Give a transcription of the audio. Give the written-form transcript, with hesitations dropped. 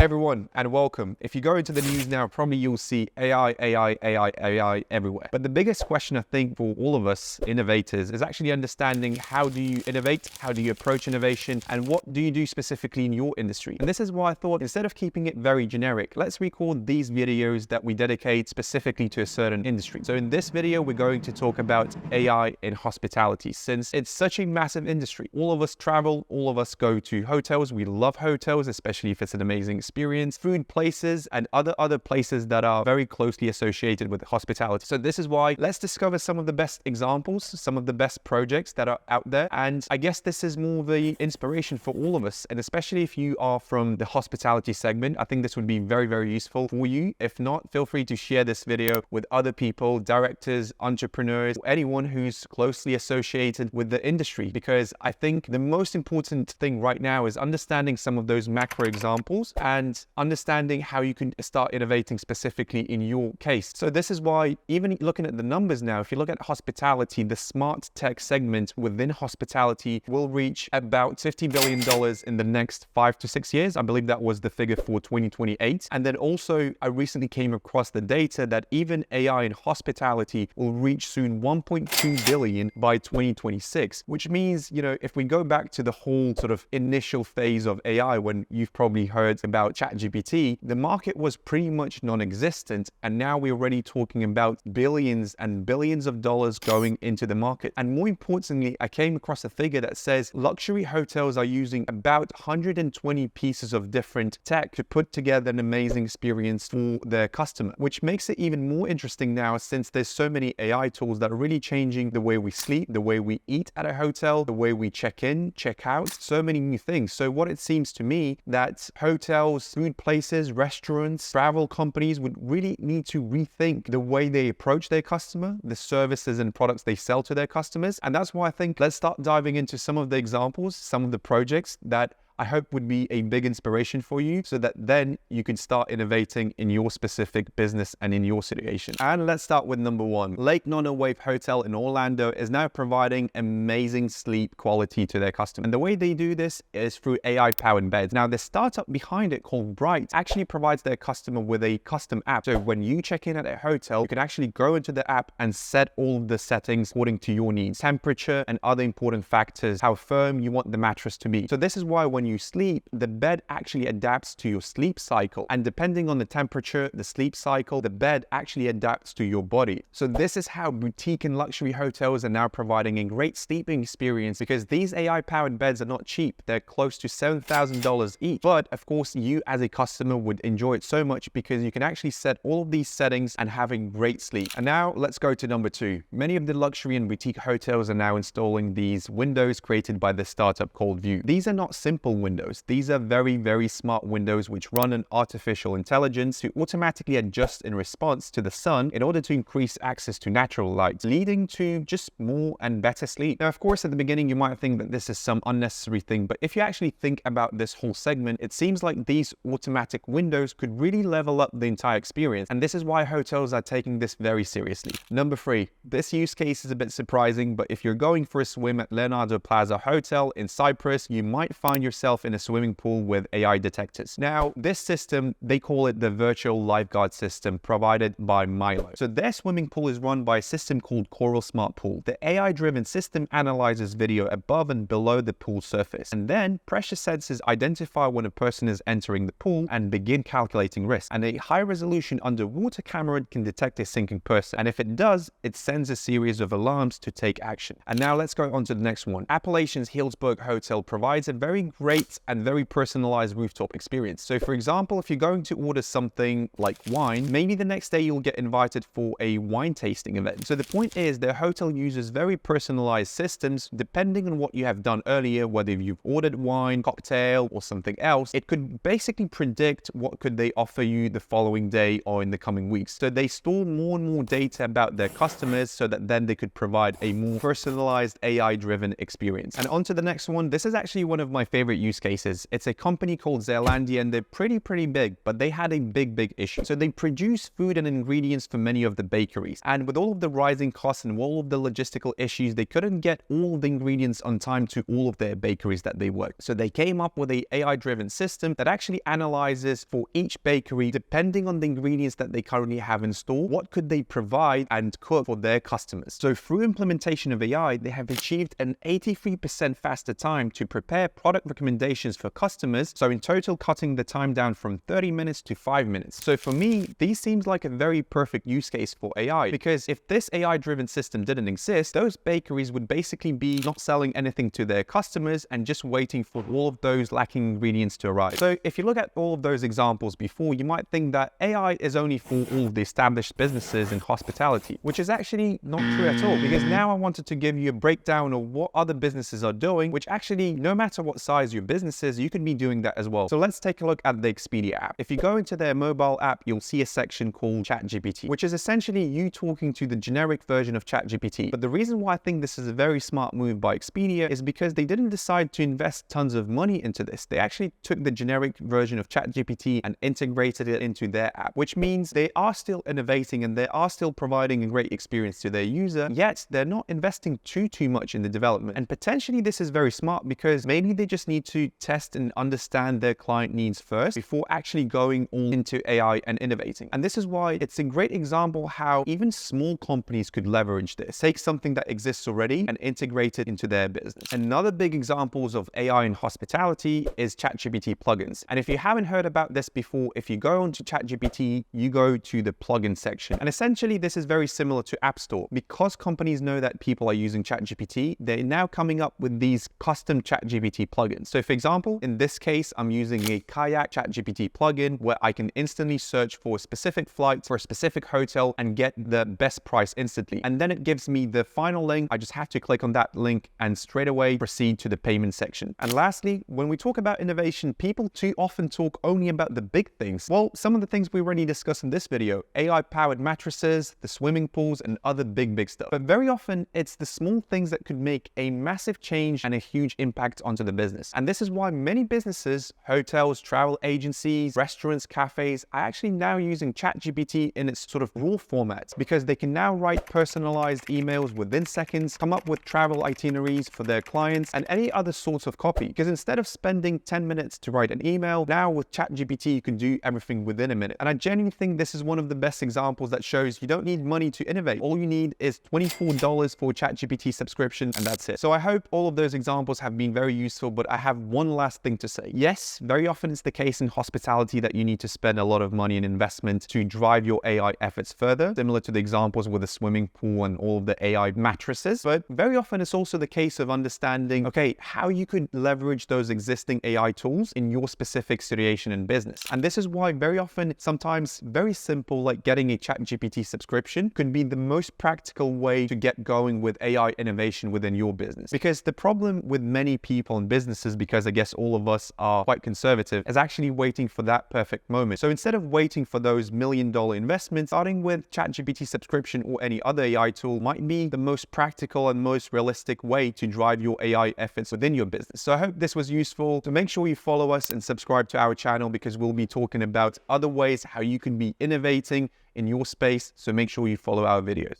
Everyone, and welcome. If you go into the news now, probably you'll see AI everywhere. But the biggest question I think for all of us innovators is actually understanding how do you innovate, how do you approach innovation, and what do you do specifically in your industry. And this is why I thought instead of keeping it very generic, let's record these videos that we dedicate specifically to a certain industry. So in this video, we're going to talk about AI in hospitality, since it's such a massive industry. All of us travel, all of us go to hotels. We love hotels, especially if it's an amazing experience, food places, and other places that are very closely associated with hospitality. So this is why let's discover some of the best examples, some of the best projects that are out there. And I guess this is more the inspiration for all of us. And especially if you are from the hospitality segment, I think this would be very, very useful for you. If not, feel free to share this video with other people, directors, entrepreneurs, anyone who's closely associated with the industry, because I think the most important thing right now is understanding some of those macro examples and understanding how you can start innovating specifically in your case. So this is why, even looking at the numbers now, if you look at hospitality, the smart tech segment within hospitality will reach about $50 billion in the next 5 to 6 years. I believe that was the figure for 2028. And then also, I recently came across the data that even AI in hospitality will reach soon 1.2 billion by 2026, which means, if we go back to the whole sort of initial phase of AI, when you've probably heard about ChatGPT, the market was pretty much non-existent. And now we're already talking about billions and billions of dollars going into the market. And more importantly, I came across a figure that says luxury hotels are using about 120 pieces of different tech to put together an amazing experience for their customer, which makes it even more interesting now, since there's so many AI tools that are really changing the way we sleep, the way we eat at a hotel, the way we check in, check out, so many new things. So what it seems to me that hotels, food places, restaurants, travel companies would really need to rethink the way they approach their customer, the services and products they sell to their customers. And that's why I think let's start diving into some of the examples, some of the projects that I hope would be a big inspiration for you, so that then you can start innovating in your specific business and in your situation. And let's start with number one. Lake Nona Wave Hotel in Orlando is now providing amazing sleep quality to their customers. And the way they do this is through AI-powered beds. Now, the startup behind it, called Bright, actually provides their customer with a custom app. So when you check in at a hotel, you can actually go into the app and set all of the settings according to your needs, temperature and other important factors, how firm you want the mattress to be. So this is why when you sleep, the bed actually adapts to your sleep cycle. And depending on the temperature, the sleep cycle, the bed actually adapts to your body. So this is how boutique and luxury hotels are now providing a great sleeping experience, because these AI-powered beds are not cheap. They're close to $7,000 each. But of course, you as a customer would enjoy it so much because you can actually set all of these settings and have a great sleep. And now let's go to number two. Many of the luxury and boutique hotels are now installing these windows created by the startup called View. These are not simple windows. These are very, very smart windows which run on artificial intelligence to automatically adjust in response to the sun in order to increase access to natural light, leading to just more and better sleep. Now, of course, at the beginning, you might think that this is some unnecessary thing, but if you actually think about this whole segment, it seems like these automatic windows could really level up the entire experience. And this is why hotels are taking this very seriously. Number three, this use case is a bit surprising, but if you're going for a swim at Leonardo Plaza Hotel in Cyprus, you might find yourself in a swimming pool with AI detectors. Now, this system, they call it the virtual lifeguard system provided by Milo. So their swimming pool is run by a system called Coral Smart Pool. The AI-driven system analyzes video above and below the pool surface, and then pressure sensors identify when a person is entering the pool and begin calculating risk. And a high-resolution underwater camera can detect a sinking person, and if it does, it sends a series of alarms to take action. And now let's go on to the next one. Appalachian Hillsburg Hotel provides a very great and very personalized rooftop experience. So for example, if you're going to order something like wine, maybe the next day you'll get invited for a wine tasting event. So the point is, the hotel uses very personalized systems depending on what you have done earlier, whether you've ordered wine, cocktail, or something else. It could basically predict what could they offer you the following day or in the coming weeks. So they store more and more data about their customers so that then they could provide a more personalized AI-driven experience. And on to the next one. This is actually one of my favorite use cases. It's a company called Zandia, and they're pretty big, but they had a big issue. So they produce food and ingredients for many of the bakeries. And with all of the rising costs and all of the logistical issues, they couldn't get all of the ingredients on time to all of their bakeries that they worked. So they came up with a AI-driven system that actually analyzes for each bakery, depending on the ingredients that they currently have in store, what could they provide and cook for their customers. So through implementation of AI, they have achieved an 83% faster time to prepare product recommendations for customers. So in total, cutting the time down from 30 minutes to 5 minutes. So for me, these seems like a very perfect use case for AI, because if this AI-driven system didn't exist, those bakeries would basically be not selling anything to their customers and just waiting for all of those lacking ingredients to arrive. So if you look at all of those examples before, you might think that AI is only for all of the established businesses in hospitality, which is actually not true at all, because now I wanted to give you a breakdown of what other businesses are doing, which actually, no matter what size your business is, you can be doing that as well. So let's take a look at the Expedia app. If you go into their mobile app, you'll see a section called ChatGPT, which is essentially you talking to the generic version of ChatGPT. But the reason why I think this is a very smart move by Expedia is because they didn't decide to invest tons of money into this. They actually took the generic version of ChatGPT and integrated it into their app, which means they are still innovating and they are still providing a great experience to their user, yet they're not investing too much in the development. And potentially this is very smart because maybe they just need to test and understand their client needs first before actually going all into AI and innovating. And this is why it's a great example how even small companies could leverage this, take something that exists already and integrate it into their business. Another big examples of AI in hospitality is ChatGPT plugins. And if you haven't heard about this before, if you go onto ChatGPT, you go to the plugin section. And essentially this is very similar to App Store. Because companies know that people are using ChatGPT, they're now coming up with these custom ChatGPT plugins. So for example, in this case, I'm using a Kayak ChatGPT plugin where I can instantly search for a specific flight for a specific hotel and get the best price instantly. And then it gives me the final link. I just have to click on that link and straight away proceed to the payment section. And lastly, when we talk about innovation, people too often talk only about the big things. Well, some of the things we already discussed in this video, AI-powered mattresses, the swimming pools, and other big stuff. But very often, it's the small things that could make a massive change and a huge impact onto the business. And this is why many businesses, hotels, travel agencies, restaurants, cafes, are actually now using ChatGPT in its sort of raw format, because they can now write personalized emails within seconds, come up with travel itineraries for their clients, and any other sorts of copy. Because instead of spending 10 minutes to write an email, now with ChatGPT, you can do everything within a minute. And I genuinely think this is one of the best examples that shows you don't need money to innovate. All you need is $24 for ChatGPT subscription, and that's it. So I hope all of those examples have been very useful, but I have one last thing to say. Yes, very often it's the case in hospitality that you need to spend a lot of money and investment to drive your AI efforts further, similar to the examples with the swimming pool and all of the AI mattresses. But very often it's also the case of understanding, okay, how you could leverage those existing AI tools in your specific situation and business. And this is why very often, sometimes very simple, like getting a ChatGPT subscription could be the most practical way to get going with AI innovation within your business. Because the problem with many people and businesses, because I guess all of us are quite conservative, is actually waiting for that perfect moment. So instead of waiting for those $1,000,000 investments, starting with ChatGPT subscription or any other AI tool might be the most practical and most realistic way to drive your AI efforts within your business. So I hope this was useful. So make sure you follow us and subscribe to our channel, because we'll be talking about other ways how you can be innovating in your space. So make sure you follow our videos.